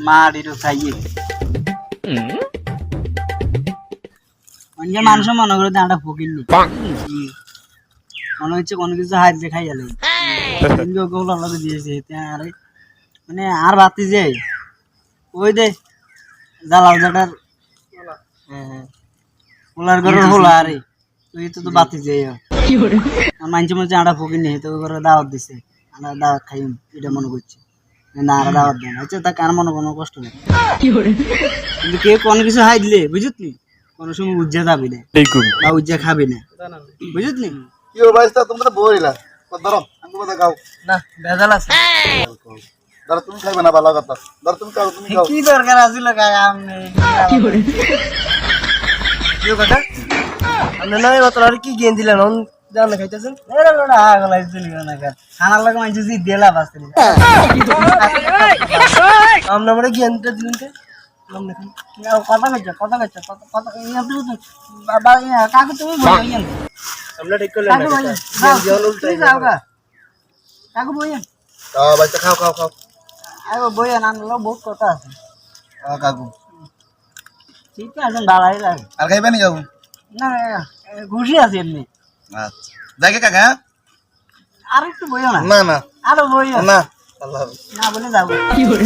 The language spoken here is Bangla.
মাড়িরও খাইয়ে অন্য মানুষ মনে করে দাঁড়া ফকির নি মনে হচ্ছে কোনো কিছু হাত যে খাই গেল গোল আলাদা দিয়েছে আরে মানে আর বাতি যে ওই দে জালাল জাটার ওলার ঘরের হোলা আরে তুই তো বাতি যে মানছে মনে আড়া ফকির নি তো করে দাওয়াত দিছে আমরা দাওয়াত খাই এটা মনে করছি না আর দাওয়াত দেন আচ্ছা তা কার মনে কোনো কষ্ট নেই কিন্তু কেউ কোনো কিছু হাই দিলে বুঝলি কোনো সময় উজ্জা যাবি না বা উজ্জা খাবি না বুঝলি কি ও ভাইস্তা তোমরা বইলা ধরো আমি কথা খাও না ভেজাল আছে ধরো তুমি খাইবে না ভালো কথা ধরো তুমি খাও তুমি খাও কি দরকার আছিল কাকা আমি কি করে কি কথা আপনি নয় মাত্র আর কি গেন দিলেন অন জান খাইতেছেন এরে লোড়া আগলা চলি না কাকা খানার লাগে মাইছে জি দেলা বাসতে আমরা মরে গেনটা দিলেন কে আমরা কথা কইছ কথা ইয়া তুই বাবা ইয়া কাকু তুমি বলেন আমরা ঠিক করলেন না জন উল্টাই যাওগা কাকু বইয়েন বাচ্চা খাও খাও খাও আরে বইয়েন আনলো বহুত কথা আছে কাকু ঠিক আছে দাঁড়াই লাগে আর খাইবে না যাও না খুশি আছে এমনি আচ্ছা যাকে কাকা আর একটু বইও না না না আরো বইও না আল্লাহ না বলে যাবো কি করে